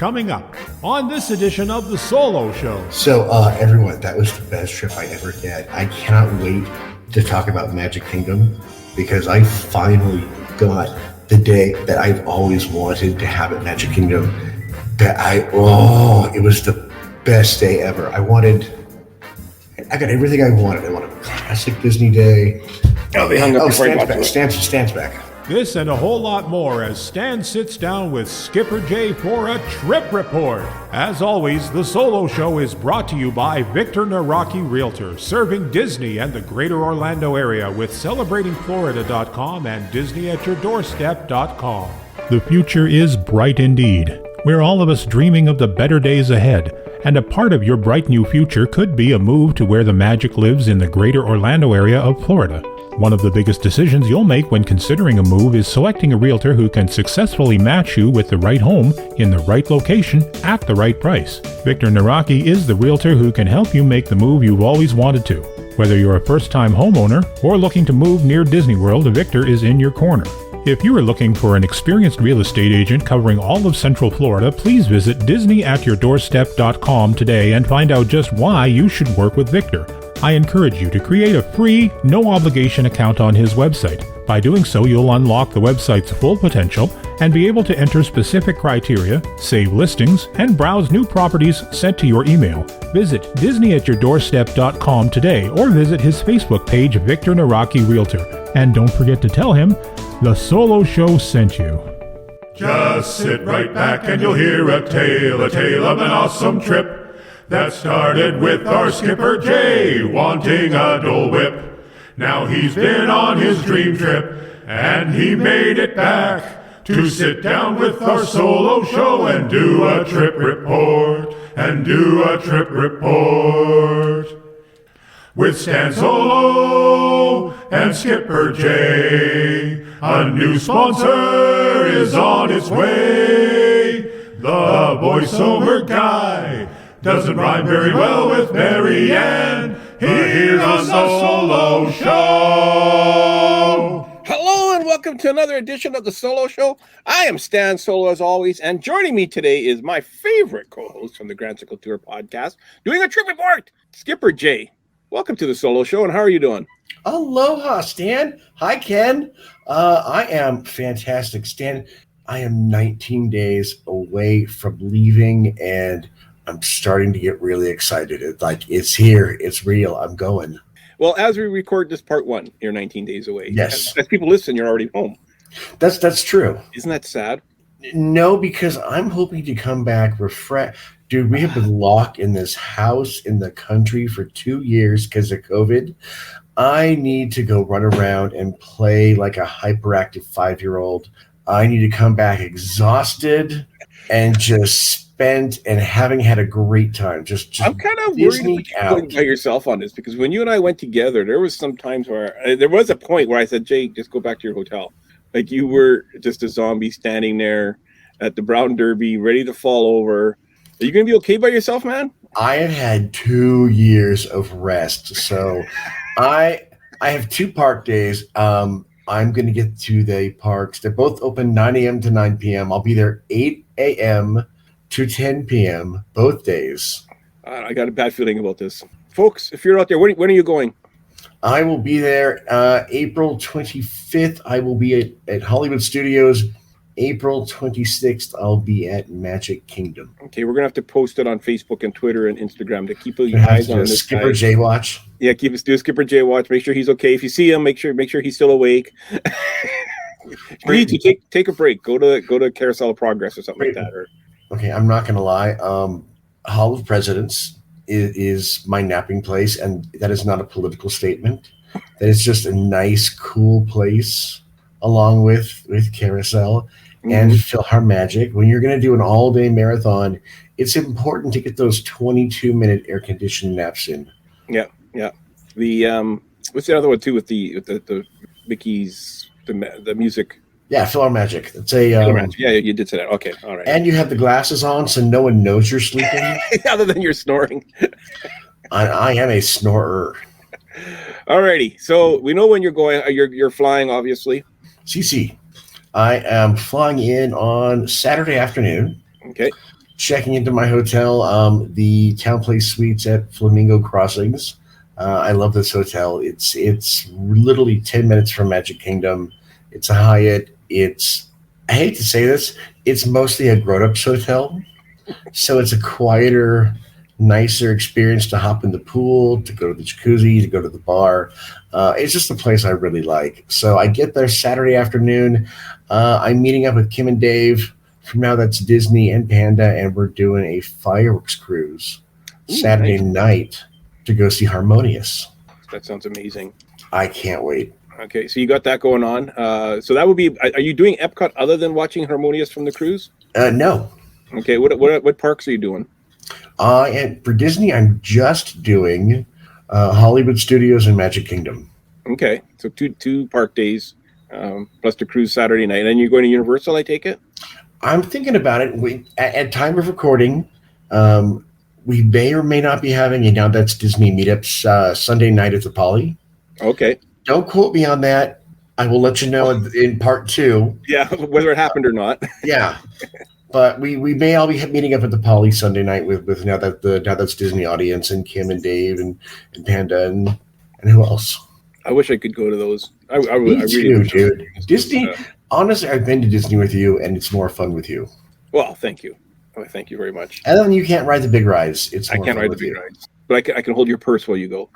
Coming up on this edition of The Solo Show. So, everyone, that was the best trip I ever had. I cannot wait to talk about Magic Kingdom because I finally got the day that I've always wanted to have at Magic Kingdom. It was the best day ever. I got everything I wanted. I wanted a classic Disney day. Oh, they hung up before I got to it. Stan's back. This and a whole lot more as Stan sits down with Skipper Jay for a trip report. As always, The Solo Show is brought to you by Victor Naraki Realtor, serving Disney and the greater Orlando area with CelebratingFlorida.com and DisneyAtYourDoorstep.com. The future is bright indeed. We're all of us dreaming of the better days ahead, and a part of your bright new future could be a move to where the magic lives in the greater Orlando area of Florida. One of the biggest decisions you'll make when considering a move is selecting a realtor who can successfully match you with the right home in the right location at the right price. Victor Naraki is the realtor who can help you make the move you've always wanted to. Whether you're a first-time homeowner or looking to move near Disney World, Victor is in your corner. If you are looking for an experienced real estate agent covering all of Central Florida, please visit DisneyAtYourDoorstep.com today and find out just why you should work with Victor. I encourage you to create a free, no-obligation account on his website. By doing so, you'll unlock the website's full potential and be able to enter specific criteria, save listings, and browse new properties sent to your email. Visit DisneyAtYourDoorstep.com today or visit his Facebook page, Victor Naraki Realtor. And don't forget to tell him The Solo Show sent you. Just sit right back and you'll hear a tale of an awesome trip that started with our Skipper Jay wanting a Dole Whip. Now he's been on his dream trip and he made it back to sit down with our Solo Show and do a trip report. With Stan Solo and Skipper Jay, a new sponsor is on its way. The voiceover guy doesn't rhyme very well with Mary Ann. Here's the Solo Show. Hello and welcome to another edition of The Solo Show. I am Stan Solo as always, and joining me today is my favorite co-host from the Grand Circle Tour podcast, doing a trip report, Skipper Jay. Welcome to The Solo Show, and how are you doing? Aloha, Stan. Hi, Ken. I am fantastic, Stan. I am 19 days away from leaving, and I'm starting to get really excited. It's here. It's real. I'm going. Well, as we record this part one, you're 19 days away. Yes. As people listen, you're already home. That's true. Isn't that sad? No, because I'm hoping to come back refreshed. Dude, we have been locked in this house in the country for 2 years because of COVID. I need to go run around and play like a hyperactive 5-year-old. I need to come back exhausted and just spent and having had a great time. Just I'm kind of worried about yourself on this because when you and I went together, there was some times where there was a point where I said, Jay, just go back to your hotel. Like you were just a zombie standing there at the Brown Derby, ready to fall over. Are you going to be okay by yourself, man? I have had 2 years of rest. So I have 2 park days. I'm going to get to the parks. They're both open 9 a.m. to 9 p.m. I'll be there 8 a.m. to 10 p.m. both days. I got a bad feeling about this. Folks, if you're out there, when are you going? I will be there April 25th. I will be at Hollywood Studios. April 26th, I'll be at Magic Kingdom. Okay, we're going to have to post it on Facebook and Twitter and Instagram to keep your eyes on this Skipper Jay watch. Yeah, do a Skipper Jay watch. Make sure he's okay. If you see him, make sure he's still awake. You need to take a break. Go to Carousel of Progress or something like that. Okay, I'm not going to lie. Hall of Presidents is my napping place, and that is not a political statement. That is just a nice, cool place, along with Carousel and PhilharMagic. When you're going to do an all-day marathon, it's important to get those 22-minute air-conditioned naps in. Yeah. The what's the other one too with the Mickey's the music? Yeah, PhilharMagic. It's a yeah, you did say that. Okay, all right. And you have the glasses on, so no one knows you're sleeping. Other than you're snoring. I am a snorer. Alrighty, so we know when you're going. You're flying, obviously. CC. I am flying in on Saturday afternoon. Okay. checking into my hotel, the Champlain Suites at Flamingo Crossings. I love this hotel. It's literally 10 minutes from Magic Kingdom. It's a Hyatt. I hate to say this, it's mostly a grown-ups hotel. So it's a quieter, nicer experience to hop in the pool, to go to the jacuzzi, to go to the bar. It's just a place I really like. So I get there Saturday afternoon. I'm meeting up with Kim and Dave. From now, that's Disney and Panda, and we're doing a fireworks cruise Saturday night to go see Harmonious. That sounds amazing. I can't wait. Okay, so you got that going on. So that would be. Are you doing Epcot other than watching Harmonious from the cruise? No. Okay, what parks are you doing? And for Disney, I'm just doing Hollywood Studios and Magic Kingdom. Okay, so two park days, plus the cruise Saturday night, and you're going to Universal, I take it? I'm thinking about it. At time of recording, we may or may not be having a Now That's Disney meetups Sunday night at the Poly. Okay. Don't quote me on that. I will let you know in part 2. Yeah, whether it happened or not. Yeah. But we may all be meeting up at the Poly Sunday night with Now That's Disney audience and Kim and Dave and Panda and who else? I wish I could go to those. I Me too, really dude. Disney. Honestly, I've been to Disney with you, and it's more fun with you. Well, thank you. Thank you very much. And then you can't ride the big rides. I can't ride the big rides, but I can hold your purse while you go.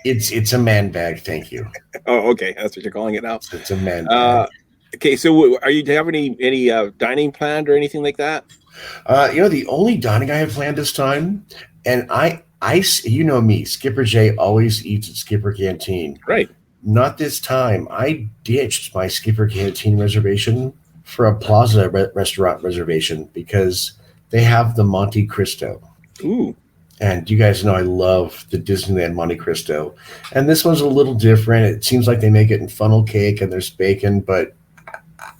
It's a man bag. Thank you. Oh, okay. That's what you're calling it now. It's a man bag. Okay, so do you have any dining planned or anything like that? The only dining I have planned this time, and I you know me, Skipper J always eats at Skipper Canteen. Right. Not this time. I ditched my Skipper Canteen reservation for a Plaza restaurant reservation because they have the Monte Cristo. Ooh. And you guys know I love the Disneyland Monte Cristo. And this one's a little different. It seems like they make it in funnel cake and there's bacon, but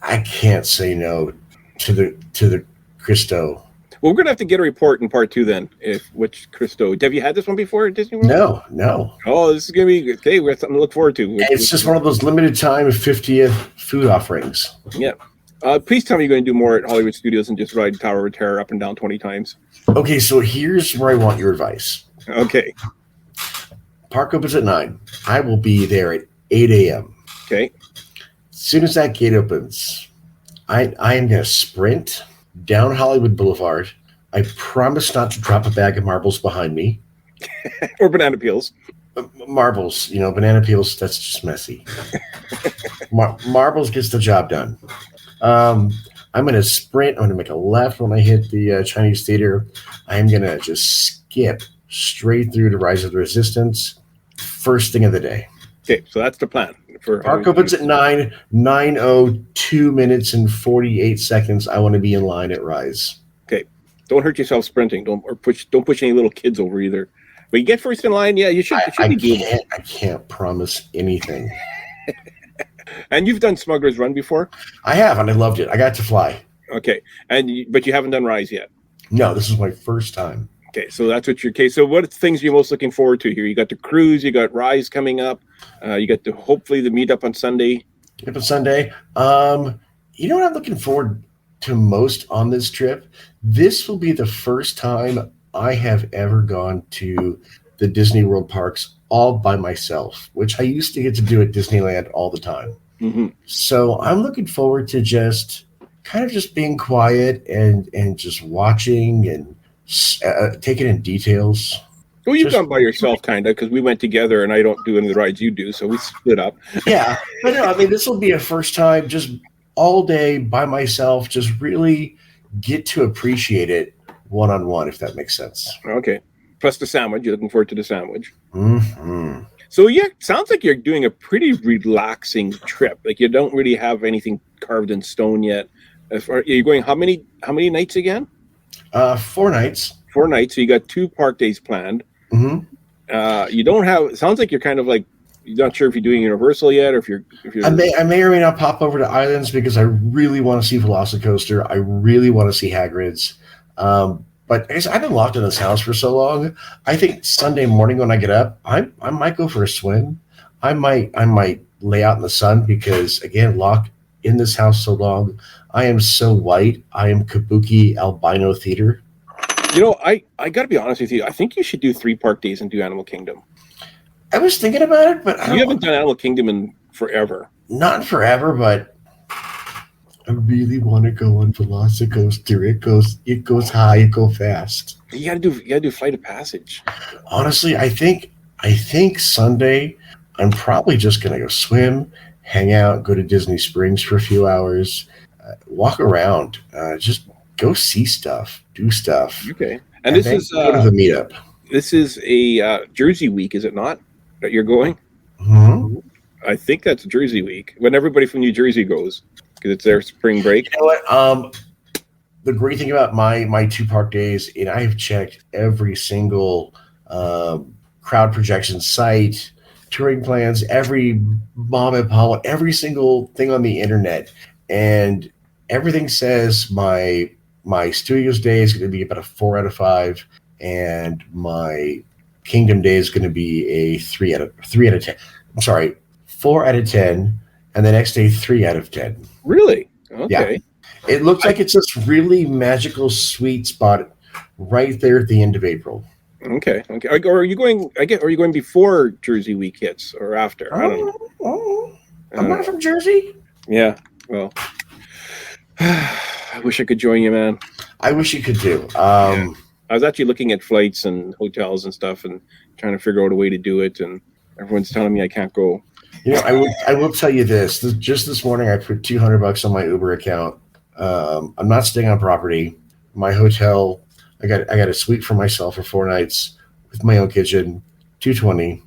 I can't say no to the Cristo. Well, we're going to have to get a report in part 2 then. Which Cristo? Have you had this one before at Disney World? No. Oh, this is going to be okay. We have something to look forward to. It's just one of those limited time 50th food offerings. Yeah. Please tell me you're going to do more at Hollywood Studios and just ride Tower of Terror up and down 20 times. Okay, so here's where I want your advice. Okay. Park opens at 9. I will be there at 8 a.m. Okay. As soon as that gate opens, I am going to sprint down Hollywood Boulevard. I promise not to drop a bag of marbles behind me. Or banana peels. Marbles, banana peels, that's just messy. Marbles gets the job done. I'm going to sprint. I'm going to make a left when I hit the Chinese Theater. I'm going to just skip straight through to Rise of the Resistance. First thing of the day. Okay, so that's the plan. Park opens at 9, 9:02 2 minutes and 48 seconds. I want to be in line at Rise. Okay. Don't hurt yourself sprinting. Don't push any little kids over either. But you get first in line, yeah, you should. I can't promise anything. And you've done Smuggler's Run before? I have, and I loved it. I got to fly. Okay. But you haven't done Rise yet? No, this is my first time. Okay, so that's what your case. So what things are you most looking forward to here? You got the cruise, you got Rise coming up, you got hopefully the meetup on Sunday. Meetup on Sunday. You know what I'm looking forward to most on this trip? This will be the first time I have ever gone to the Disney World parks all by myself, which I used to get to do at Disneyland all the time. Mm-hmm. So I'm looking forward to just being quiet and just watching and taking in details. Well, you've gone by yourself, kind of, because we went together, and I don't do any of the rides you do, so we split up. Yeah, but no, I mean, this will be a first time, just all day by myself, just really get to appreciate it one-on-one, if that makes sense. Okay. Plus the sandwich. You're looking forward to the sandwich. Mm-hmm. So, yeah, sounds like you're doing a pretty relaxing trip. Like, you don't really have anything carved in stone yet. You're going how many nights again? 4 nights. 4 nights. So you got 2 park days planned. Mm-hmm. You don't have. It sounds like you're kind of like you're not sure if you're doing Universal yet, or if you're. I may or may not pop over to Islands because I really want to see Velocicoaster. I really want to see Hagrid's. But I've been locked in this house for so long. I think Sunday morning when I get up, I might go for a swim. I might lay out in the sun because again, locked in this house so long. I am so white. I am kabuki albino theater. You know, I got to be honest with you. I think you should do 3 park days and do Animal Kingdom. I was thinking about it, but You haven't done Animal Kingdom in forever. Not forever, but I really want to go on Velocicoaster. It goes high, it goes fast. You gotta do Flight of Passage. Honestly, I think Sunday I'm probably just gonna go swim, hang out, go to Disney Springs for a few hours, walk around, just go see stuff, do stuff. Okay, and this is go to the meetup. This is a Jersey week, is it not? That you're going? Mm-hmm. I think that's Jersey week when everybody from New Jersey goes because it's their spring break. You know what? The great thing about my 2 park days, and I've checked every single crowd projection site, touring plans, every mom and pop, every single thing on the internet, and everything says my Studios day is going to be about a 4 out of 5, and my Kingdom day is going to be a 3 out of 10. I'm sorry, 4 out of 10, and the next day 3 out of 10. Really? Okay. Yeah. It looks like it's this really magical sweet spot right there at the end of April. Okay. Or are you going? Are you going before Jersey week hits or after? I don't know. I'm not from Jersey. Yeah. Well, I wish I could join you, man. I wish you could too. I was actually looking at flights and hotels and stuff, and trying to figure out a way to do it. And everyone's telling me I can't go. You know, I will tell you this. Just this morning, I put $200 on my Uber account. I'm not staying on property. My hotel, I got a suite for myself for 4 nights with my own kitchen, $220.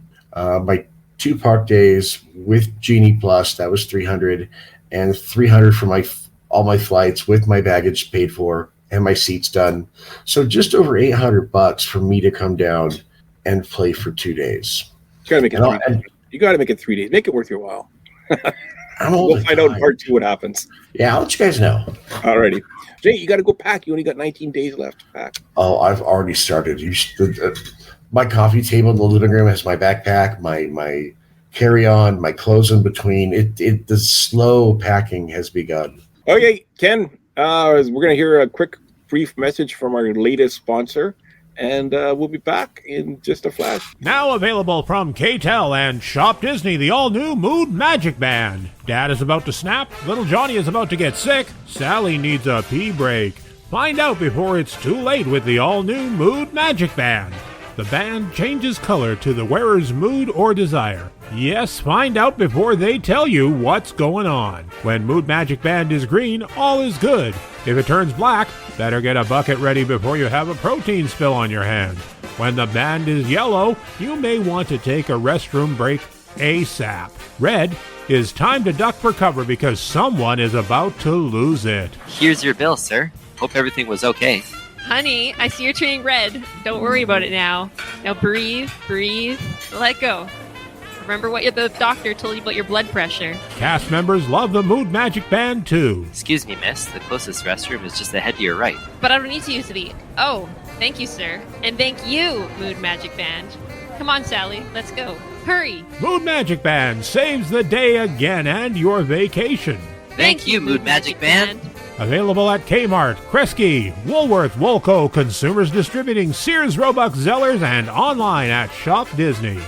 My 2 park days with Genie Plus, that was $300, and $300 for all my flights with my baggage paid for and my seats done. So just over $800 for me to come down and play for 2 days. You gotta make it. You got to make it 3 days. Make it worth your while. We'll find out in part 2 what happens. Yeah, I'll let you guys know. Alrighty. Jay, you got to go pack. You only got 19 days left to pack. Oh, I've already started. My coffee table in the living room has my backpack, my carry-on, my clothes in between. The slow packing has begun. Okay, Ken, we're going to hear a quick, brief message from our latest sponsor. And we'll be back in just a flash. Now available from K-Tel and Shop Disney, the all-new Mood Magic Band. Dad is about to snap, little Johnny is about to get sick, Sally needs a pee break. Find out before it's too late with the all-new Mood Magic Band. The band changes color to the wearer's mood or desire. Yes, find out before they tell you what's going on. When Mood Magic Band is green, all is good. If it turns black, better get a bucket ready before you have a protein spill on your hands. When the band is yellow, you may want to take a restroom break ASAP. Red is time to duck for cover because someone is about to lose it. Here's your bill, sir. Hope everything was okay. Honey, I see you're turning red. Don't worry about it now. Now breathe, let go. Remember what the doctor told you about your blood pressure. Cast members love the Mood Magic Band too. Excuse me, miss. The closest restroom is just ahead to your right. But I don't need to use the... Oh, thank you, sir. And thank you, Mood Magic Band. Come on, Sally, let's go. Hurry. Mood Magic Band saves the day again and your vacation. Thank you, Mood Magic Band. Available at Kmart, Kresge, Woolworth, Woolco, Consumers Distributing, Sears, Roebuck, Zellers, and online at Shop Disney.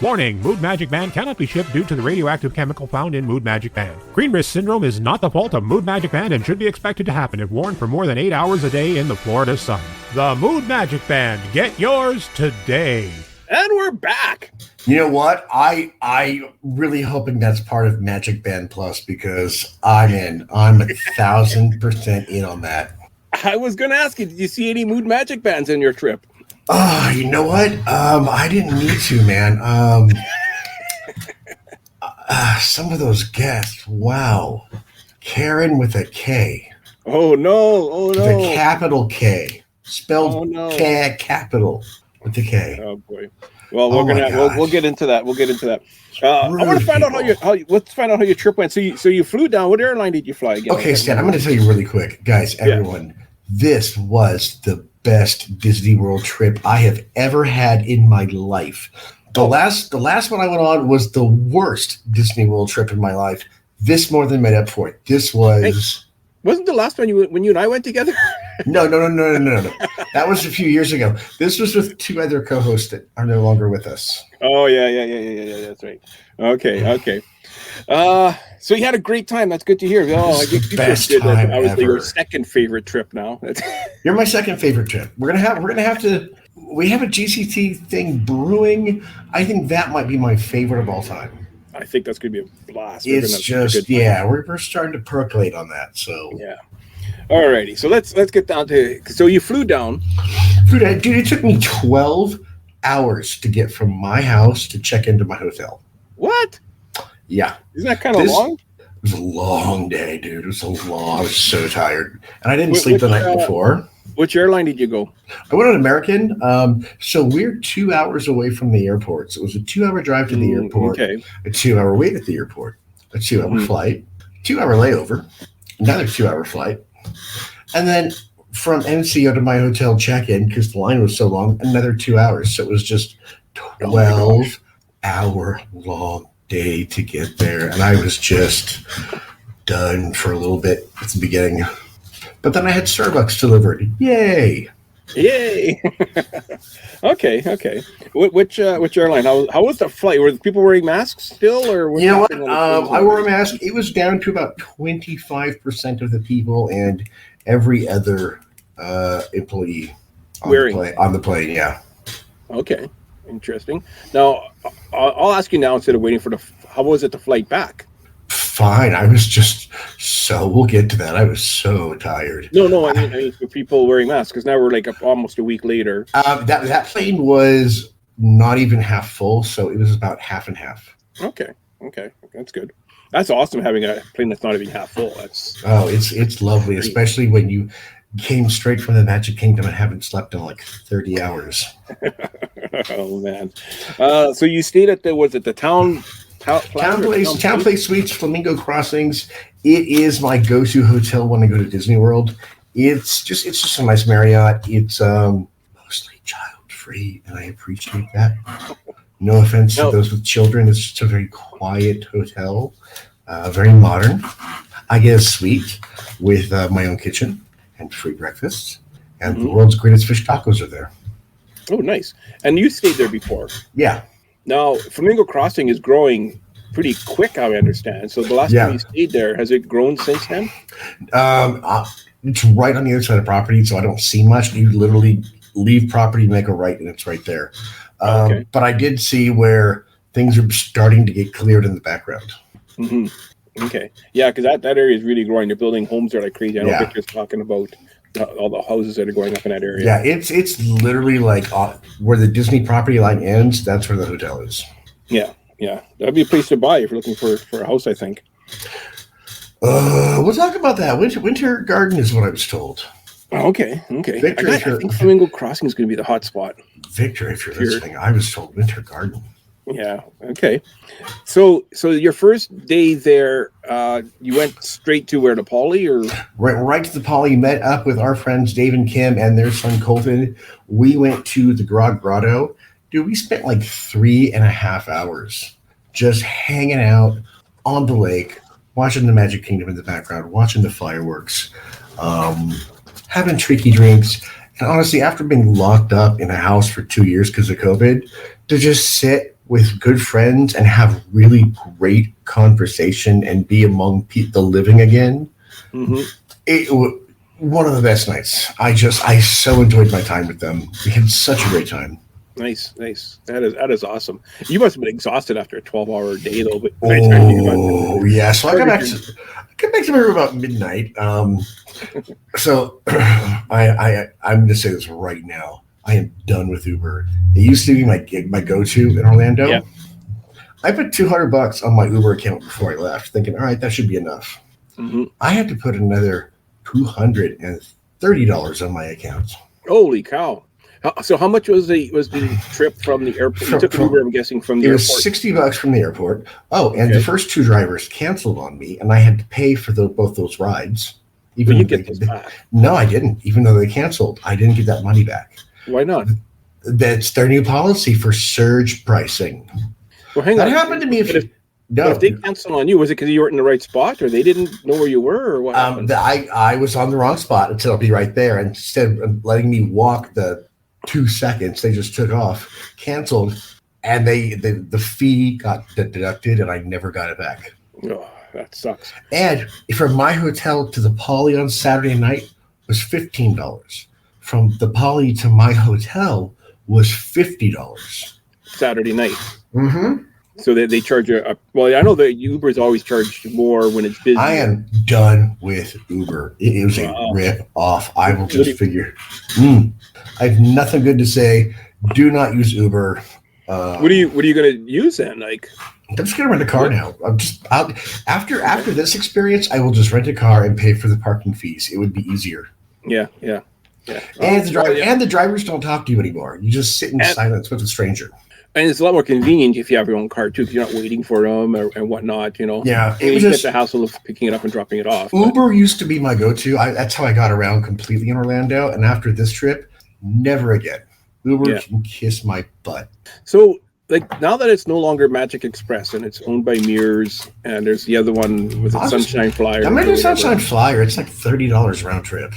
Warning, Mood Magic Band cannot be shipped due to the radioactive chemical found in Mood Magic Band. Green wrist syndrome is not the fault of Mood Magic Band and should be expected to happen if worn for more than 8 hours a day in the Florida sun. The Mood Magic Band. Get yours today. And we're back. You know what? I really hoping that's part of Magic Band Plus because I'm in. I'm 1,000% in on that. I was going to ask you, did you see any Mood Magic Bands in your trip? Oh, you know what? I didn't need to, man. Some of those guests, wow. Karen with a K. Oh, no. The capital K. Spelled capital with the K. Oh, boy. Well, we'll get into that. I want to find out let's find out how your trip went. So you flew down. What airline did you fly again? Okay, Stan, I'm going to tell you really quick. Guys, everyone, this was the best Disney World trip I have ever had in my life. The last one I went on was the worst Disney World trip in my life. This more than made up for it. This was Wasn't the last one when you and I went together? No. That was a few years ago. This was with two other co-hosts that are no longer with us. Oh yeah. That's right. Okay. So you had a great time. That's good to hear. Oh, I guess Best time that was ever. your second favorite trip now. You're my second favorite trip. We have a GCT thing brewing. I think that might be my favorite of all time. I think that's going to be a blast. We're starting to percolate on that. So yeah. Alrighty, so let's get down to. So you flew down. Dude, it took me 12 hours to get from my house to check into my hotel. What? Yeah. Isn't that kind of long? It was a long day, dude. It was I was so tired, and I didn't sleep the night before. Which airline did you go? I went on American. So we're 2 hours away from the airport. So it was a 2-hour drive to the airport, a 2-hour wait at the airport, a 2-hour flight, 2-hour layover, another 2-hour flight, and then from NCO to my hotel check-in, because the line was so long, another 2 hours. So it was just 12-hour long day to get there, and I was just done for a little bit at the beginning. But then I had Starbucks delivered. Yay! Okay. Which airline? How was the flight? Were people wearing masks still, or you know what? I wore a mask. It was down to about 25% of the people, and every other employee on the plane. Yeah. Okay, interesting. Now, I'll ask you now instead of waiting for how was it the flight back? Fine. We'll get to that. I was so tired. No. I mean for people wearing masks, because now we're like almost a week later. That plane was not even half full, so it was about half and half. Okay, that's good. That's awesome having a plane that's not even half full. It's lovely, especially when you came straight from the Magic Kingdom and haven't slept in like 30 hours. Oh man! So you stayed at the Town Place Suites, Flamingo Crossings. It is my go-to hotel when I go to Disney World. It's just a nice Marriott. It's mostly child-free, and I appreciate that. No offense to those with children. It's just a very quiet hotel, very modern. I get a suite with my own kitchen and free breakfast, and the world's greatest fish tacos are there. Oh, nice. And you stayed there before. Yeah. Now, Flamingo Crossing is growing pretty quick, I understand. So the last time you stayed there, has it grown since then? It's right on the other side of property, so I don't see much. You literally leave property, make a right, and it's right there. But I did see where things are starting to get cleared in the background. Mm-hmm. Okay. Yeah, because that area is really growing. They're building homes there like crazy. I know Victor's talking about all the houses that are going up in that area. Yeah, it's literally like where the Disney property line ends, that's where the hotel is. Yeah. That'd be a place to buy if you're looking for a house, I think. We'll talk about that. Winter Garden is what I was told. Okay. Victor, I think Flamingo Crossing is going to be the hot spot. Victor, if you're listening, I was told Winter Garden. Yeah. Okay. So your first day there, you went straight to where, the Poly, or right to the Poly? Met up with our friends Dave and Kim and their son Colton. We went to the Grotto. Dude, we spent like 3.5 hours just hanging out on the lake, watching the Magic Kingdom in the background, watching the fireworks, having tricky drinks. And honestly, after being locked up in a house for 2 years because of COVID, to just sit with good friends and have really great conversation and be among the living again. It was one of the best nights. I so enjoyed my time with them. We had such a great time. Nice. That is awesome. You must have been exhausted after a 12-hour day, though. But yeah. So I got back to my room about midnight. So I'm going to say this right now. I am done with Uber. It used to be my go-to in Orlando. Yeah. I put $200 on my Uber account before I left, thinking, all right, that should be enough. I had to put another $230 on my account. Holy cow! So how much was the trip from the airport? You took an Uber, I'm guessing, from the airport. It was $60 from the airport. Oh, and the first two drivers canceled on me, and I had to pay for both those rides. Even you get those back? No, I didn't. Even though they canceled, I didn't get that money back. Why not? That's their new policy for surge pricing. Well, hang on. That happened to me. No, But if they canceled on you, was it because you weren't in the right spot, or they didn't know where you were, or what happened? I was on the wrong spot until I'll be right there. And instead of letting me walk the 2 seconds, they just took off, canceled, and the fee got deducted, and I never got it back. Oh, that sucks. And from my hotel to the Poly on Saturday night was $15. From the Poly to my hotel was $50. Saturday night. Mm-hmm. So they charge you well, I know that Uber's always charged more when it's busy. I am done with Uber. It was a rip off. I will just figure. I have nothing good to say. Do not use Uber. What are you going to use then? Like, I'm just going to rent a car now. After this experience, I will just rent a car and pay for the parking fees. It would be easier. Yeah. And the drivers don't talk to you anymore. You just sit in silence with a stranger. And it's a lot more convenient if you have your own car too, because you're not waiting for them and whatnot. Yeah, you get the hassle of picking it up and dropping it off. Uber used to be my go-to. That's how I got around completely in Orlando. And after this trip, never again. Uber can kiss my butt. So, like, now that it's no longer Magic Express and it's owned by Mears, and there's the other one with the Sunshine Flyer. I'm going to Sunshine Flyer. It's like $30 round trip.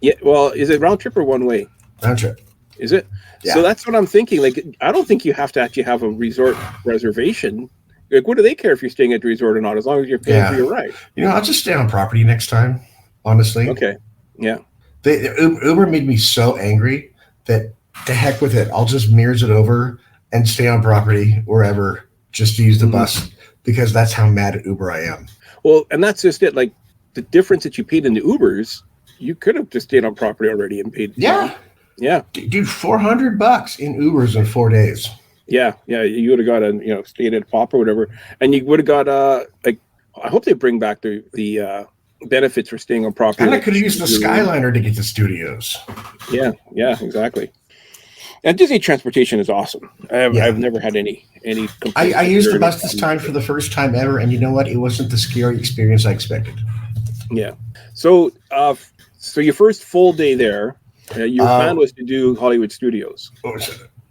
Yeah, well, is it round trip or one way? Round trip. Is it? Yeah. So that's what I'm thinking. Like, I don't think you have to actually have a resort reservation. Like, what do they care if you're staying at the resort or not, as long as you're paying for your ride? I'll just stay on property next time, honestly. Okay. Yeah. Uber made me so angry that to heck with it. I'll just Mears it over and stay on property wherever just to use the bus, because that's how mad at Uber I am. Well, and that's just it. Like, the difference that you paid in the Ubers, you could have just stayed on property already and paid. Yeah. Yeah. Dude, $400 in Ubers in 4 days. Yeah. You would have got a, stayed at Pop or whatever. And you would have got, I hope they bring back the benefits for staying on property. And I could have used the Skyliner to get to studios. Yeah, exactly. And Disney transportation is awesome. I've never had any I used the bus this time for the first time ever, and you know what? It wasn't the scary experience I expected. Yeah. So your first full day there, your plan was to do Hollywood Studios.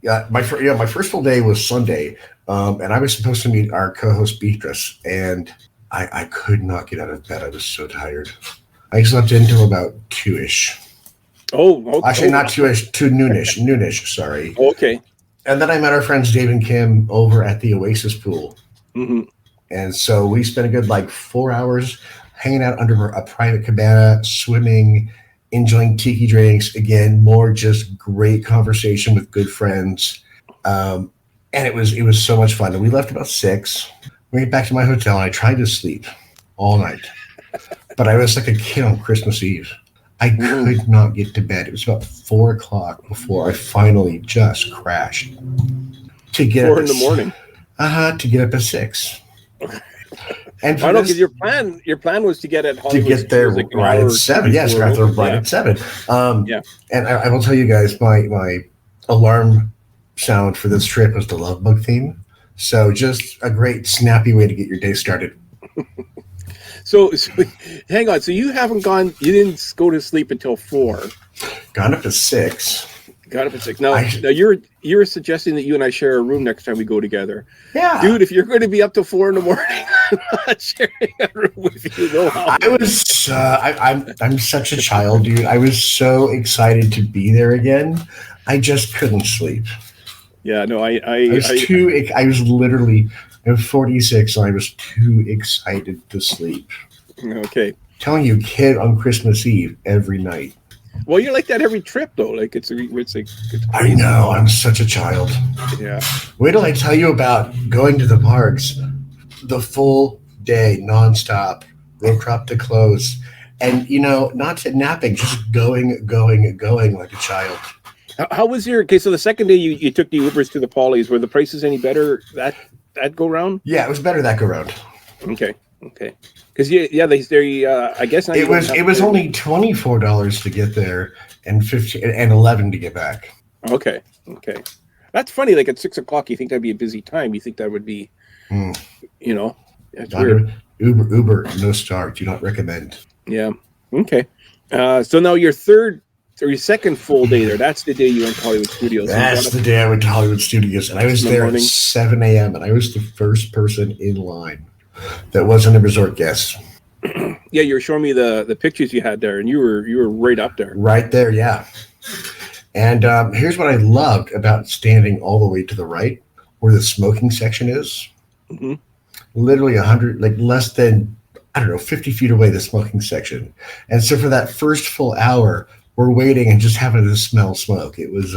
Yeah, my first full day was Sunday, and I was supposed to meet our co-host Beatrice, and I could not get out of bed. I was so tired. I slept until about 2-ish. Oh, okay. Actually, not 2-ish, 2 noonish, sorry. Okay. And then I met our friends Dave and Kim over at the Oasis pool. Mm-hmm. And so we spent a good 4 hours hanging out under a private cabana, swimming, enjoying tiki drinks. Again, more just great conversation with good friends. And it was so much fun. And we left about 6. We went back to my hotel, and I tried to sleep all night. But I was like a kid on Christmas Eve. I could not get to bed. It was about 4 o'clock before I finally just crashed. To get 4 in the morning. To get up at 6. And I know, because your plan was to get at Hollywood to get there right at 7. Yes, got there right at 7. And I will tell you guys, my alarm sound for this trip was the Love Bug theme. So just a great snappy way to get your day started. So hang on. So you didn't go to sleep until 4. Gone up to 6. Got up at 6. Now you're suggesting that you and I share a room next time we go together. Yeah. Dude, if you're going to be up to 4 in the morning, I'm not sharing a room with you. No, I'm such a child, dude. I was so excited to be there again. I just couldn't sleep. Yeah, no, I was literally, I'm 46, and I was too excited to sleep. Okay. Telling you, kid on Christmas Eve every night. Well, you're like that every trip, though. Like it's I know. I'm such a child. Yeah. Wait till I tell you about going to the parks, the full day, nonstop, no crop to close, and not napping, just going like a child. How was so the second day you took the Ubers to the Polly's, were the prices any better that go round? Yeah, it was better that go round. Okay. Because they I guess now it was only $24 to get there and $11 to get back. Okay. That's funny. Like at 6 o'clock, you think that'd be a busy time. You think that would be, that's weird. Uber, no star. Do not recommend. Yeah. Okay. So now your third So your second full day there, that's the day you went to Hollywood Studios. That's the day I went to Hollywood Studios, and I was there at 7 a.m., and I was the first person in line that wasn't a resort guest. Yeah, you were showing me the pictures you had there, and you were right up there. Right there, yeah. And here's what I loved about standing all the way to the right, where the smoking section is. Mm-hmm. Literally 100, like less than, 50 feet away, the smoking section. And so for that first full hour, we're waiting and just having to smell smoke. It was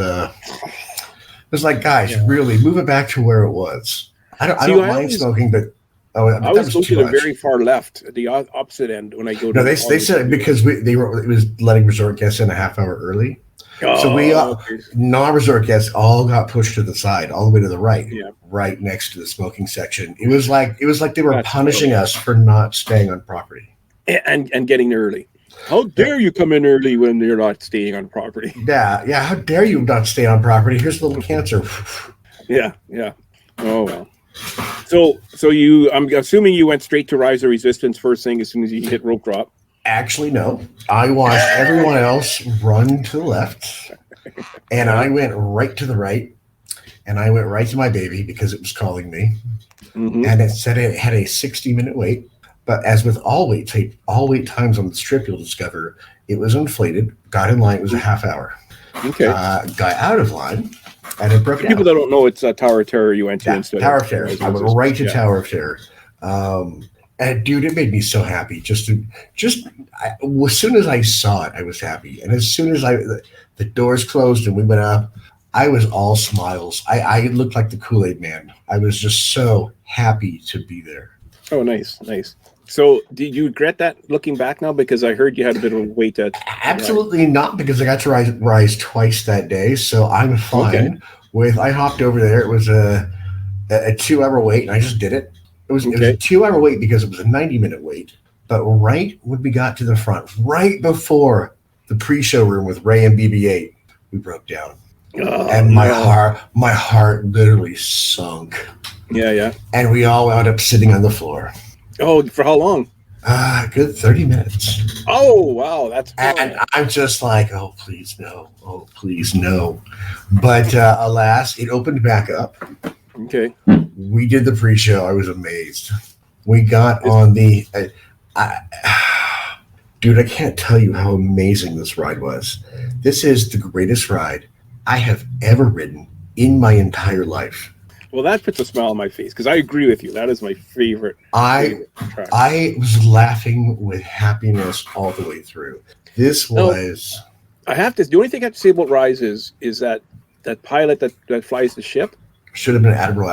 like, guys, really move it back to where it was. I don't mind smoking, but I was looking at the very far left, at the opposite end when I go. No, they said because it was letting resort guests in a half hour early. So we non-resort guests all got pushed to the side, all the way to the right, right next to the smoking section. It was like they were punishing us for not staying on property and getting there early. How dare you come in early when you're not staying on property? Yeah. How dare you not stay on property? Here's a little cancer. Yeah. Oh well. So I'm assuming you went straight to Rise of Resistance first thing as soon as you hit rope drop. Actually, no. I watched everyone else run to the left, and I went right to the right, and I went right to my baby because it was calling me, and it said it had a 60-minute wait. But as with all wait times on the strip, you'll discover it was inflated. Got in line, it was a half hour. Okay. Got out of line, and it broke down. People that don't know, it's Tower of Terror you went to instead. Tower of Terror. I went right to Tower of Terror. And dude, it made me so happy. As soon as I saw it, I was happy. And as soon as the doors closed and we went up, I was all smiles. I looked like the Kool-Aid man. I was just so happy to be there. Oh, nice. So, did you regret that looking back now? Because I heard you had a bit of a wait. Absolutely not, because I got to rise twice that day, so I'm fine with. I hopped over there. It was a 2-hour wait, and I just did it. It was a 2-hour wait because it was a 90-minute wait. But right when we got to the front, right before the pre-show room with Ray and BB-8, we broke down, and my heart literally sunk. Yeah. And we all wound up sitting on the floor. Oh, for how long? Good 30 minutes. Oh, wow. That's cool. And I'm just like, oh, please, no. Oh, please, no. But alas, it opened back up. Okay. We did the pre-show. I was amazed. We got on the... dude, I can't tell you how amazing this ride was. This is the greatest ride I have ever ridden in my entire life. Well, that puts a smile on my face because I agree with you. That is my favorite. I was laughing with happiness all the way through. This was. I have to. The only thing I have to say about Rise is that pilot that flies the ship should have been Admiral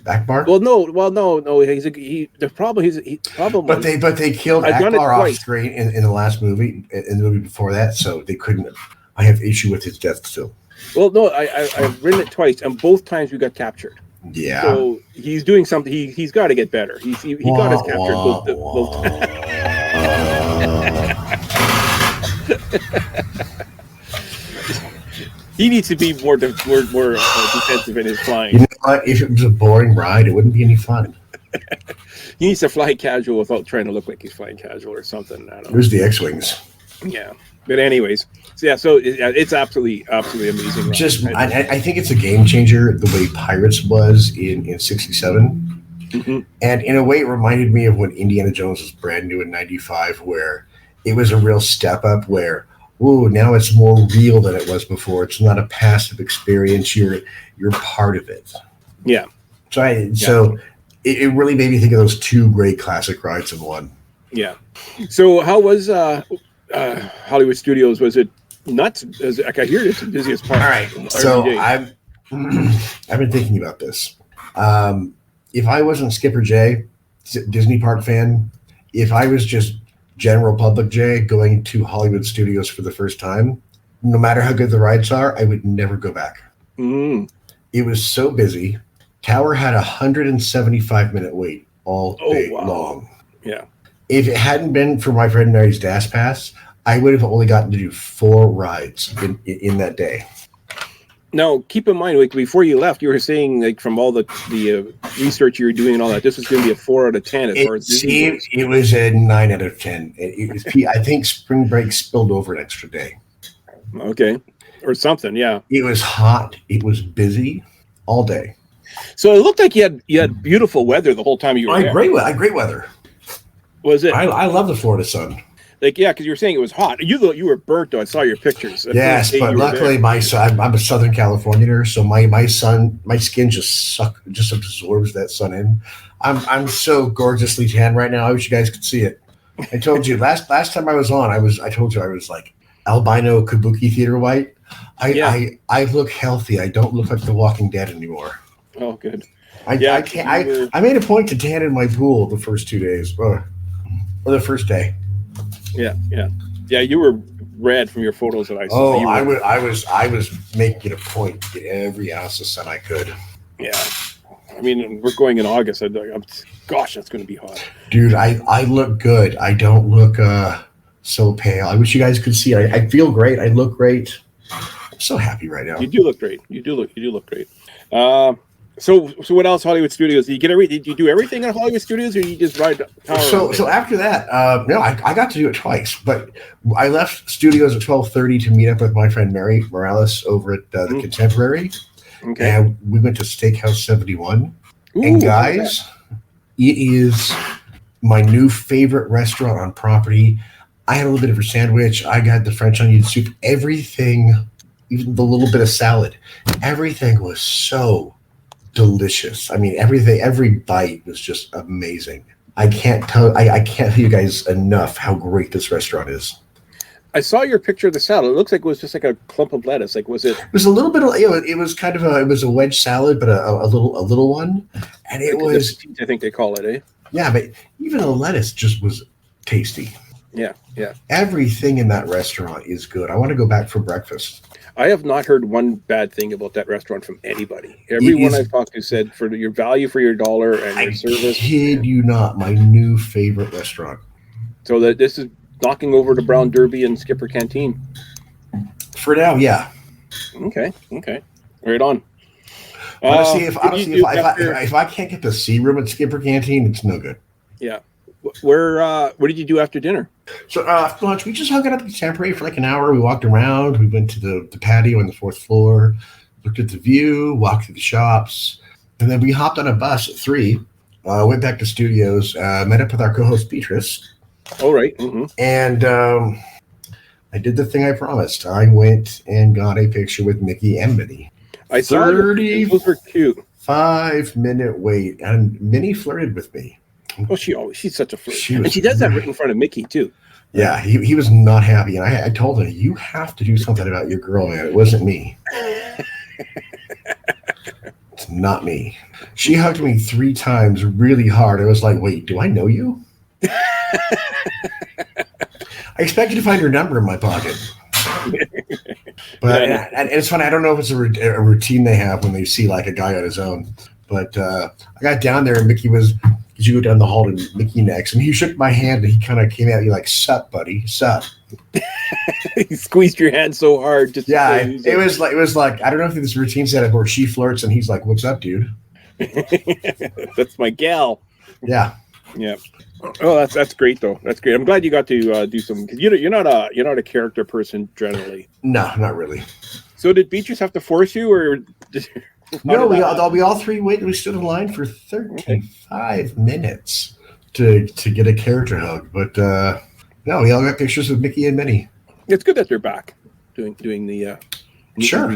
Akbar. Well, no. The problem. But they killed Akbar off screen in the last movie, in the movie before that, so they couldn't. I have issue with his death still. Well, no, I've ridden it twice, and both times we got captured. Yeah. So he's doing something. He's got to get better. He got us captured both times. He needs to be more defensive in his flying. You know what? If it was a boring ride, it wouldn't be any fun. He needs to fly casual without trying to look like he's flying casual or something. I don't know. There's the X-Wings. Yeah. But anyways, so it's absolutely amazing. I think it's a game changer the way Pirates was in 67. Mm-hmm. And in a way, it reminded me of when Indiana Jones was brand new in 95, where it was a real step up where, now it's more real than it was before. It's not a passive experience. You're part of it. Yeah. So it really made me think of those two great classic rides in one. Yeah. So how was Hollywood Studios? Was it nuts? I hear it's the busiest part. All right. So I've been thinking about this. If I wasn't Skipper Jay, Disney park fan, if I was just general public Jay going to Hollywood Studios for the first time, no matter how good the rides are, I would never go back. Mm. It was so busy. Tower had a 175-minute wait all day long. Yeah. If it hadn't been for my friend Mary's Dash Pass, I would have only gotten to do 4 rides in that day. Now, keep in mind, before you left, you were saying, from all the research you were doing and all that, this was going to be a 4 out of 10 as far as Disney. It was a 9 out of 10. I think spring break spilled over an extra day. Okay. Or something, yeah. It was hot. It was busy all day. So it looked like you had beautiful weather the whole time you were there. Great weather. Was it? I love the Florida sun. Like, yeah, because you were saying it was hot. You were burnt, though. I saw your pictures. Yes, but luckily my son, I'm a Southern Californianer, so my skin just absorbs that sun in. I'm so gorgeously tan right now. I wish you guys could see it. I told you last time I was on, I told you I was like albino kabuki theater white. I look healthy. I don't look like The Walking Dead anymore. Oh, good. I made a point to tan in my pool the first 2 days, or the first day. Yeah. You were red from your photos that I saw. Oh, I was making it a point to get every ounce of sun I could. Yeah, I mean, we're going in August. Gosh, that's going to be hot, dude. I look good. I don't look so pale. I wish you guys could see. I feel great. I look great. I'm so happy right now. You do look great. You do look great. So what else? Hollywood Studios? Did you do everything at Hollywood Studios, or you just ride tower? So after that, no, I got to do it twice. But I left studios at 12:30 to meet up with my friend Mary Morales over at the Contemporary, and we went to Steakhouse 71. Ooh, and guys, it is my new favorite restaurant on property. I had a little bit of a sandwich. I got the French onion soup. Everything, even the little bit of salad, everything was so delicious. I mean, every bite was just amazing. I can't tell you guys enough how great this restaurant is. I saw your picture of the salad. It looks like it was just like a clump of lettuce. Like, was it? It was a little bit of, it was kind of it was a wedge salad, but a little one. And it was, I think they call it, eh? Yeah, but even the lettuce just was tasty. Yeah. Everything in that restaurant is good. I want to go back for breakfast. I have not heard one bad thing about that restaurant from anybody. Everyone I've talked to said for your value for your dollar and your service. I kid you not, my new favorite restaurant. So that this is knocking over the Brown Derby and Skipper Canteen. For now, yeah. Okay. Right on. Honestly, if I can't get the C room at Skipper Canteen, it's no good. Yeah. What did you do after dinner? So after lunch, we just hung out at the Contemporary for like an hour. We walked around. We went to the patio on the 4th floor, looked at the view, walked through the shops, and then we hopped on a bus at 3, went back to studios, met up with our co-host Beatrice. Oh, right. Mm-hmm. And I did the thing I promised. I went and got a picture with Mickey and Minnie. I saw those were cute. 5-minute wait, and Minnie flirted with me. Oh, she's such a flirt. And she does that right in front of Mickey, too. Yeah, he was not happy. And I told her, you have to do something about your girl, man. It wasn't me. It's not me. She hugged me 3 times really hard. I was like, wait, do I know you? I expected to find her number in my pocket. But and it's funny. I don't know if it's a routine they have when they see like a guy on his own. But I got down there and Mickey was... Did you go down the hall to Mickey next? And he shook my hand and he kind of came at you like, sup, buddy, sup. He squeezed your hand so hard. It was like, I don't know if this routine setup where she flirts and he's like, what's up, dude? That's my gal. Yeah. Oh, that's great though. That's great. I'm glad you got to do some, because you're not a character person generally. No, not really. So did Beatrice have to force you, or? No, we all 3 waited. We stood in line for 35 minutes to get a character hug. But no, we all got pictures of Mickey and Minnie. It's good that they're back doing the. Sure.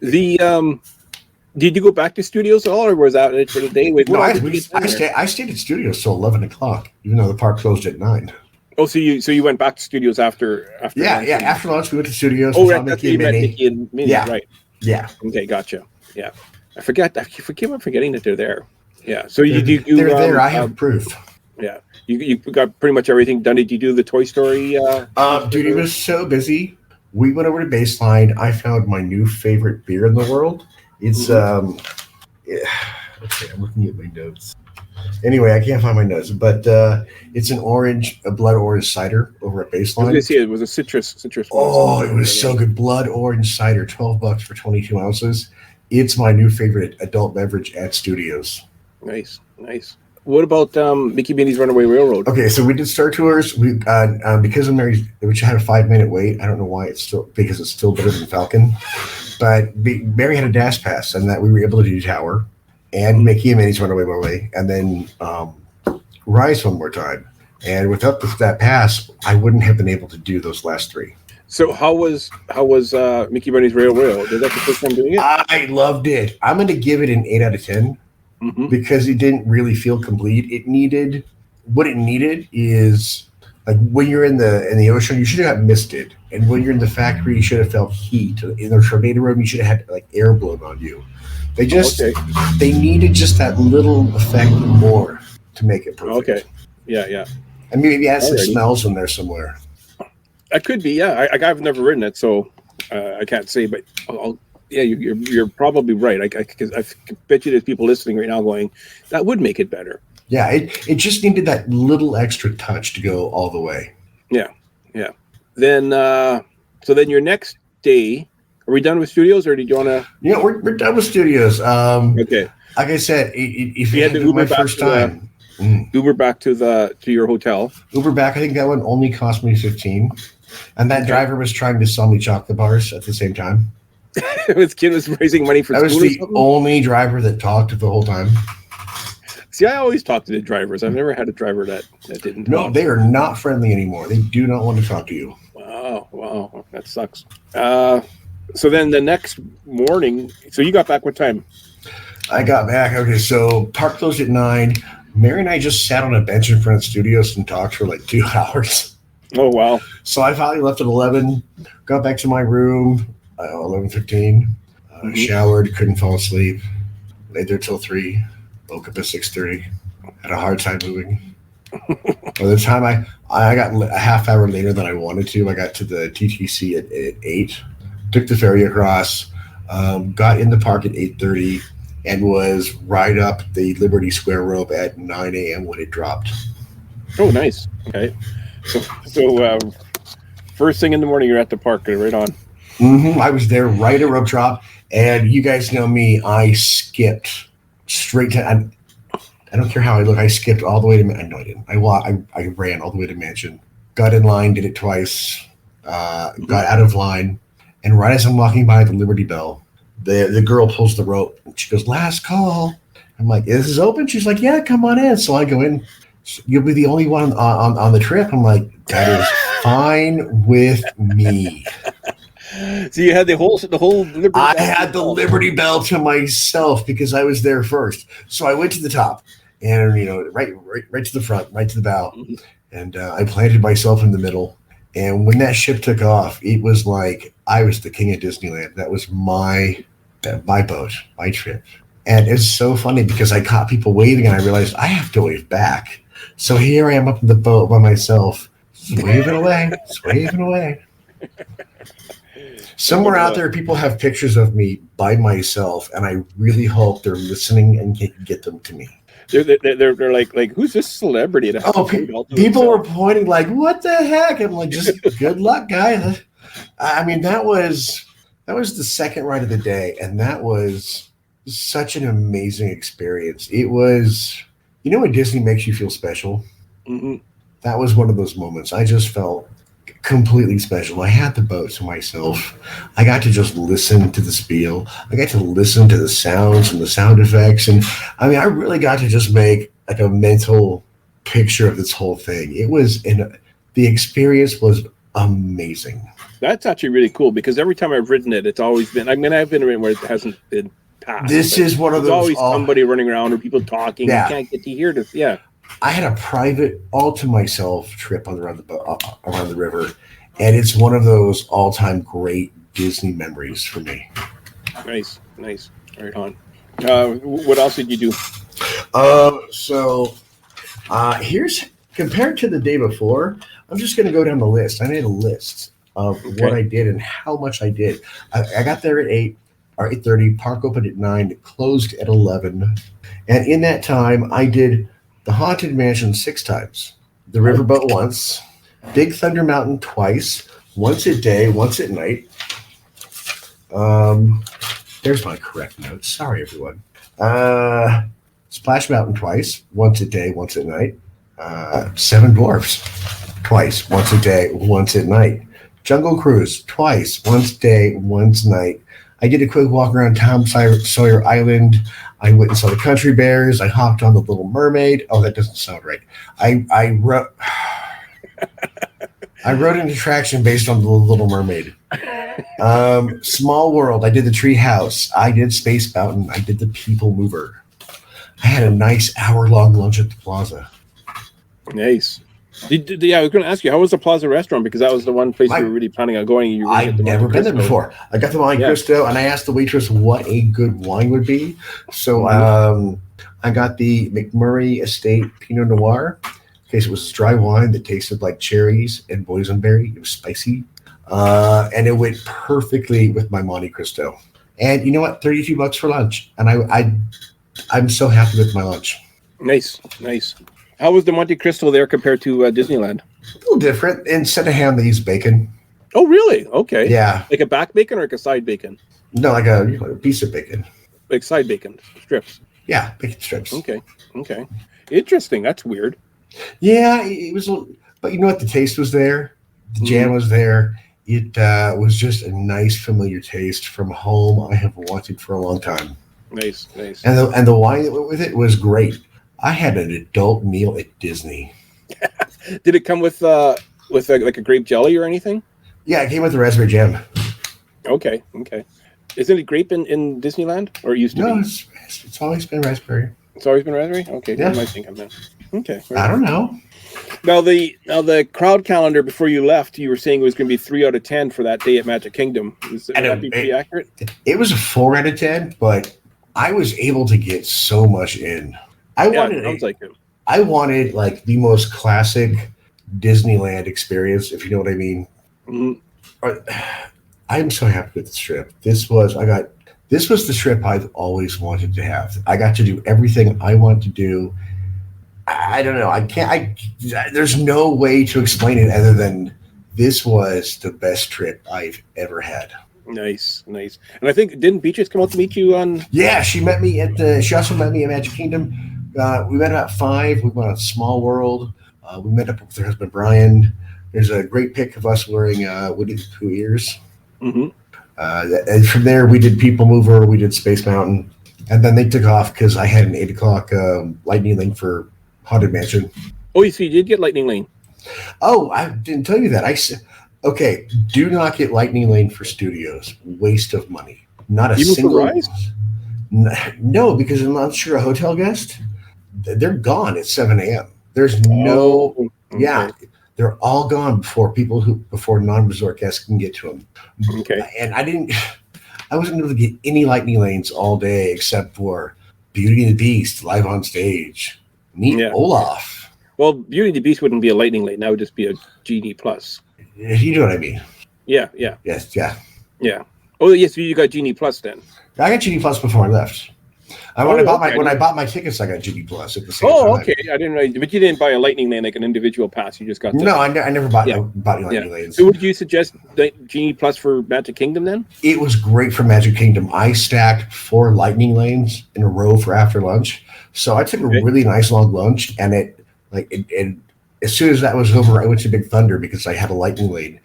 The did you go back to studios at all, or was that it for the day? I stayed at studios till 11 o'clock, even though the park closed at 9. Oh, so you went back to studios after lunch? Yeah. After lunch, we went to studios. Oh, right. That's Mickey and Minnie. Yeah. Right. Yeah. Okay, gotcha. Yeah, I keep forgetting that they're there. Yeah. So they're there. I have proof. Yeah. You got pretty much everything done. Did you do the Toy Story? Dude, it was so busy. We went over to Baseline. I found my new favorite beer in the world. It's okay, I'm looking at my notes. Anyway, I can't find my notes, but it's a blood orange cider over at Baseline. I was going to say it was a citrus. Oh, it was so good. Blood orange cider, $12 for 22 ounces. It's my new favorite adult beverage at studios. Nice. What about Mickey Minnie's Runaway Railroad? Okay, so we did Star Tours. We because of Mary, which had a 5-minute wait. I don't know why it's still better than Falcon, but Mary had a dash pass, and that we were able to do Tower and Mickey and Minnie's Runaway Railway, and then Rise one more time. And without that pass, I wouldn't have been able to do those last 3. So how was Mickey Minnie's Railroad? Was that the first time doing it? I loved it. I'm going to give it an 8 out of 10 because it didn't really feel complete. What it needed is, like, when you're in the ocean, you should have got misted, and when you're in the factory, you should have felt heat. In the tornado room, you should have had like air blown on you. They needed just that little effect more to make it perfect. Okay, yeah. And maybe add some smells in there somewhere. That could be, yeah. I've never ridden it, so I can't say. But you're probably right. I bet you there's people listening right now going, that would make it better. Yeah, it just needed that little extra touch to go all the way. Yeah. Then then your next day, are we done with studios, or did you want to? Yeah, we're done with studios. Okay. Like I said, if you had to do my first time. Uber back to your hotel. Uber back, I think that one only cost me $15, and that driver was trying to sell me chocolate bars at the same time. This kid was raising money for. I was the only driver that talked the whole time. See, I always talk to the drivers. I've never had a driver that didn't. No, they are not friendly anymore. They do not want to talk to you. Wow, that sucks. So then the next morning, so you got back what time? I got back. Okay, so park closed at 9. Mary and I just sat on a bench in front of studios and talked for like 2 hours. Oh, wow. So I finally left at 11, got back to my room, 11:15, showered, couldn't fall asleep, laid there till 3, woke up at 6:30, had a hard time moving. By the time I got a half hour later than I wanted to, I got to the TTC at 8, took the ferry across, got in the park at 8:30, and was right up the Liberty Square rope at 9 a.m. when it dropped. Oh, nice. Okay. So first thing in the morning, you're at the park, right on. I was there right at rope drop, and you guys know me. I skipped straight to. I don't care how I look. I skipped all the way to. No, I didn't. I ran all the way to Mansion. Got in line, did it twice. Got out of line, and right as I'm walking by the Liberty Bell, the girl pulls the rope, and she goes, "Last call." I'm like, "Is this open?" She's like, "Yeah, come on in." So I go in. You'll be the only one on the trip. I'm like, "That is fine with me." So you had the whole Liberty Bell. I had the Liberty Bell to myself because I was there first. So I went to the top, and right to the front, right to the bow, and I planted myself in the middle. And when that ship took off, it was like I was the king of Disneyland. That was my boat, my trip. And it's so funny because I caught people waving, and I realized I have to wave back. So here I am up in the boat by myself, waving away. Somewhere out there, people have pictures of me by myself, and I really hope they're listening and can get them to me. They're like, who's this celebrity? People were pointing like, what the heck? I'm like, just good luck, guy. I mean, that was the second ride of the day, and that was such an amazing experience. It was, when Disney makes you feel special? Mm-hmm. That was one of those moments. I just felt completely special. I had the boat to myself. I got to just listen to the spiel. I got to listen to the sounds and the sound effects. And I mean, I really got to just make like a mental picture of this whole thing. The experience was amazing. That's actually really cool because every time I've ridden it, it's always been, I've been where it hasn't been passed. This is one of those. There's always somebody running around or people talking. Yeah. You can't get to hear this. Yeah. I had a private, all to myself trip around the river, and it's one of those all-time great Disney memories for me. Nice. Right on. What else did you do? Here's, compared to the day before, I'm just going to go down the list. I made a list of what I did and how much I did. I got there at 8:30. Park opened at 9. It closed at 11, and in that time, I did the Haunted Mansion 6 times, the Riverboat once, Big Thunder Mountain twice, once at day, once at night. There's my correct notes. Sorry, everyone. Splash Mountain twice, once a day, once at night. Seven Dwarfs twice, once a day, once at night. Jungle Cruise twice, once day, once night. I did a quick walk around Tom Sawyer Island. I went and saw the country bears. I hopped on the Little Mermaid. Oh, that doesn't sound right. I wrote an attraction based on the Little Mermaid. Small World. I did the Tree House. I did Space Mountain. I did the People Mover. I had a nice hour-long lunch at the Plaza. Nice. I was going to ask you, how was the Plaza restaurant? Because that was the one place you were really planning on going. I'd never been there before. I got the Monte Cristo, and I asked the waitress what a good wine would be. So I got the McMurray Estate Pinot Noir. In case it was dry wine that tasted like cherries and boysenberry. It was spicy. And it went perfectly with my Monte Cristo. And you know what? $32 for lunch. And I'm so happy with my lunch. Nice. How was the Monte Cristo there compared to Disneyland? A little different. Instead of ham, they use bacon. Oh, really? Okay. Yeah. Like a back bacon or like a side bacon? No, like a piece of bacon. Like side bacon strips? Yeah, bacon strips. Okay. Interesting. That's weird. Yeah, it was. But you know what? The taste was there. The jam was there. It was just a nice, familiar taste from home I have wanted for a long time. Nice. And the wine that went with it was great. I had an adult meal at Disney. Did it come with like a grape jelly or anything? Yeah, it came with the raspberry jam. Okay. Isn't it grape in Disneyland, or it used to be? No, it's always been raspberry. It's always been raspberry. Okay, yeah. What am I thinking then? Okay, I don't know. Now the crowd calendar before you left, you were saying it was going to be 3 out of 10 for that day at Magic Kingdom. Would that be pretty accurate? It was a 4 out of 10, but I was able to get so much in. I wanted like the most classic Disneyland experience, if you know what I mean. Mm-hmm. I'm so happy with this trip. This was the trip I've always wanted to have. I got to do everything I want to do. I don't know. There's no way to explain it other than this was the best trip I've ever had. Nice. And I think, didn't Beatrice come out to meet you on? Yeah, she met me she also met me at Magic Kingdom. We met about 5. We went on Small World. We met up with her husband, Brian. There's a great pic of us wearing Woody the Pooh ears. Mm-hmm. And from there, we did People Mover. We did Space Mountain. And then they took off because I had an 8 o'clock lightning lane for Haunted Mansion. Oh, so you did get lightning lane? Oh, I didn't tell you that. I said, okay, do not get lightning lane for studios. Waste of money. Not a Even single. For Rise? No, because I'm not sure a hotel guest. They're gone at 7 a.m. There's no. Okay. Yeah, they're all gone before non-resort guests can get to them. Okay. And I wasn't able to get any lightning lanes all day except for Beauty and the Beast live on stage. Meet Olaf. Well, Beauty and the Beast wouldn't be a lightning lane. That would just be a Genie Plus. You know what I mean? Yeah. Yes, yeah. Yeah. Oh, yes, you got Genie Plus then. I got Genie Plus before I left. When I bought my tickets, I got Genie Plus at the same time. Oh, okay. I didn't know, but you didn't buy a lightning lane like an individual pass. You just got. No, I never bought any lightning lanes. So, would you suggest Genie Plus for Magic Kingdom then? It was great for Magic Kingdom. I stacked 4 lightning lanes in a row for after lunch, so I took a really nice long lunch, and as soon as that was over, I went to Big Thunder because I had a lightning lane.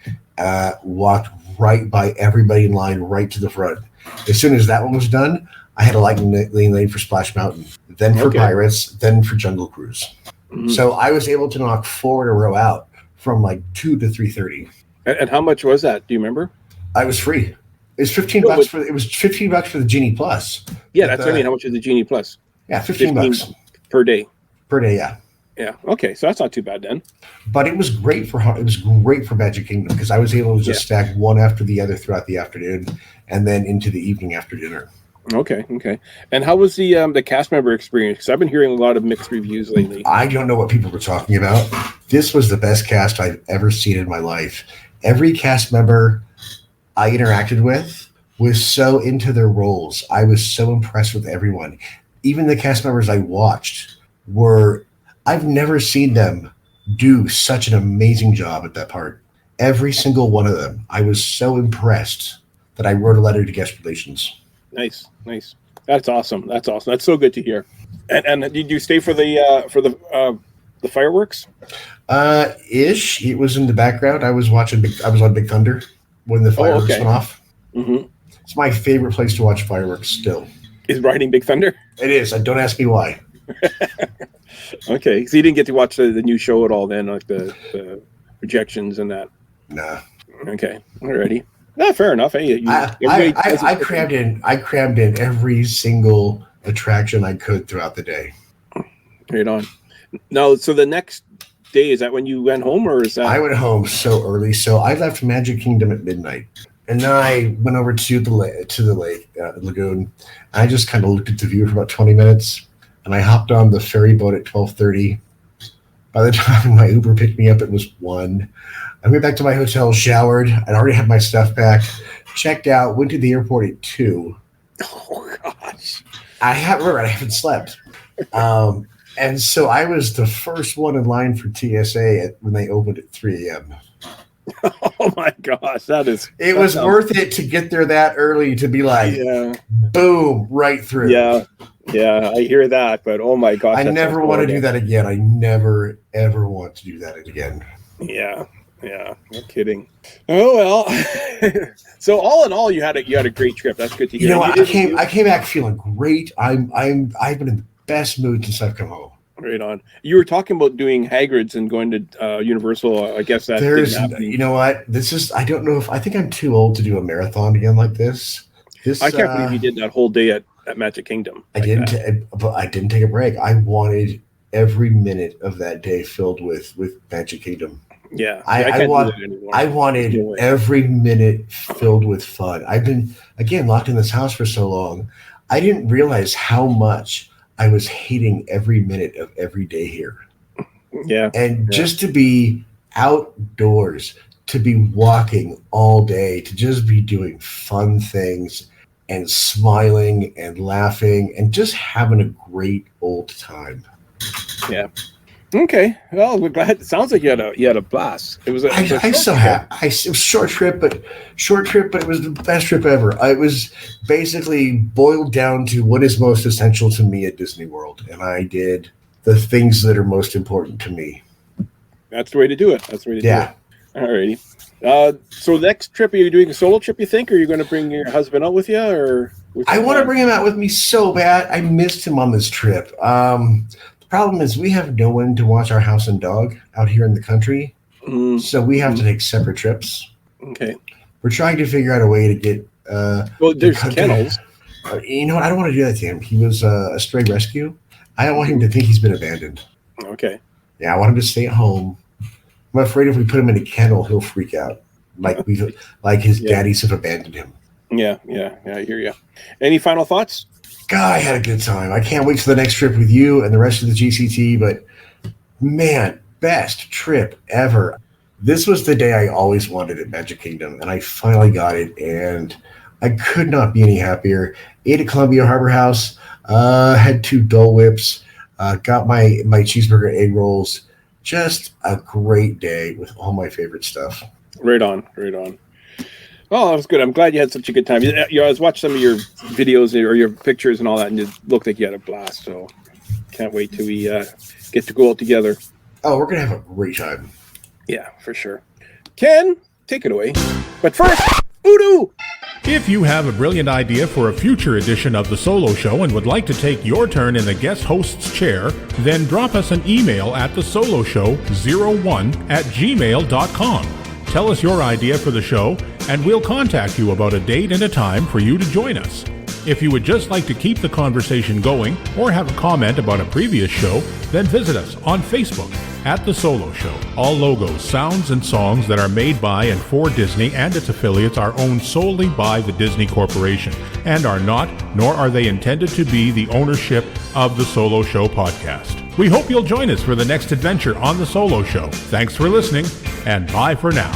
Walked right by everybody in line, right to the front. As soon as that one was done, I had a lightning lane for Splash Mountain, then for Pirates, then for Jungle Cruise. Mm-hmm. So I was able to knock 4 in a row out from like 2 to 3:30. And how much was that? Do you remember? I was free. It was $15 for the Genie Plus. Yeah, that's what I mean. How much is the Genie Plus? Yeah, $15 per day. Per day, yeah. Yeah. Okay, so that's not too bad then. But it was great for Magic Kingdom because I was able to just stack one after the other throughout the afternoon, and then into the evening after dinner. Okay. And how was the cast member experience? Because I've been hearing a lot of mixed reviews lately. I don't know what people were talking about. This was the best cast I've ever seen in my life. Every cast member I interacted with was so into their roles. I was so impressed with everyone. Even the cast members I watched I've never seen them do such an amazing job at that part. Every single one of them. I was so impressed that I wrote a letter to guest relations. Nice. That's awesome. That's awesome. That's so good to hear. And did you stay for the fireworks? Ish. It was in the background. I was on Big Thunder when the fireworks went off. Mm-hmm. It's my favorite place to watch fireworks still. Is riding Big Thunder? It is. Don't ask me why. Okay, so you didn't get to watch the new show at all then, like the projections and that? Nah. Okay, alrighty. No, fair enough. Hey, I crammed in every single attraction I could throughout the day. Right on. Now, so the next day, is that when you went home, or is that? I went home so early, so I left Magic Kingdom at midnight, and then I went over to the lake lagoon. I just kind of looked at the view for about 20 minutes, and I hopped on the ferry boat at 12:30. By the time my Uber picked me up, it was 1. I went back to my hotel, showered. I'd already had my stuff packed, checked out, went to the airport at 2. Oh gosh! I haven't slept. And so I was the first one in line for TSA when they opened at 3 a.m. Oh my gosh, it was worth it to get there that early to be like, boom, right through. Yeah, I hear that, but oh my gosh. I never want to do that again. I never, ever want to do that again. Yeah, no kidding. Oh well. So all in all, you had a great trip. That's good to hear. You know what? I came back feeling great. I've been in the best mood since I've come home. Right on. You were talking about doing Hagrid's and going to Universal. I guess that didn't happen. You know what? I don't know I think I'm too old to do a marathon again like this. I can't believe you did that whole day at Magic Kingdom. I didn't take a break. I wanted every minute of that day filled with Magic Kingdom. Yeah. I wanted every minute filled with fun. I've been, again, locked in this house for so long. I didn't realize how much I was hating every minute of every day here. Yeah. And just to be outdoors, to be walking all day, to just be doing fun things and smiling and laughing and just having a great old time. Yeah. Okay. Well, we're glad. It sounds like you had a blast. It was it was a short trip, but it was the best trip ever. It was basically boiled down to what is most essential to me at Disney World, and I did the things that are most important to me. That's the way to do it. Do it. Alrighty. So next trip, are you doing a solo trip, you think, or are you going to bring your husband out with you, or? I want to bring him out with me so bad. I missed him on this trip. The problem is we have no one to watch our house and dog out here in the country, so we have to take separate trips. Okay. We're trying to figure out a way to get. There's kennels. You know what? I don't want to do that to him. He was a stray rescue. I don't want him to think he's been abandoned. Okay. Yeah, I want him to stay at home. I'm afraid if we put him in a kennel, he'll freak out, like his daddies have abandoned him. Yeah, I hear you. Any final thoughts? God, I had a good time. I can't wait for the next trip with you and the rest of the GCT, but man, best trip ever. This was the day I always wanted at Magic Kingdom, and I finally got it, and I could not be any happier. Ate at Columbia Harbor House, had 2 Dole Whips, got my cheeseburger egg rolls. Just a great day with all my favorite stuff. Right on. Oh, that was good. I'm glad you had such a good time. I was watching some of your videos or your pictures and all that, and it looked like you had a blast. So can't wait till we get to go out together. Oh, we're going to have a great time. Yeah, for sure. Ken, take it away. But first, Voodoo! If you have a brilliant idea for a future edition of The Solo Show and would like to take your turn in the guest host's chair, then drop us an email at thesoloshow01@gmail.com. Tell us your idea for the show, and we'll contact you about a date and a time for you to join us. If you would just like to keep the conversation going or have a comment about a previous show, then visit us on Facebook at The Solo Show. All logos, sounds, and songs that are made by and for Disney and its affiliates are owned solely by the Disney Corporation and are not, nor are they intended to be, the ownership of The Solo Show podcast. We hope you'll join us for the next adventure on The Solo Show. Thanks for listening, and bye for now.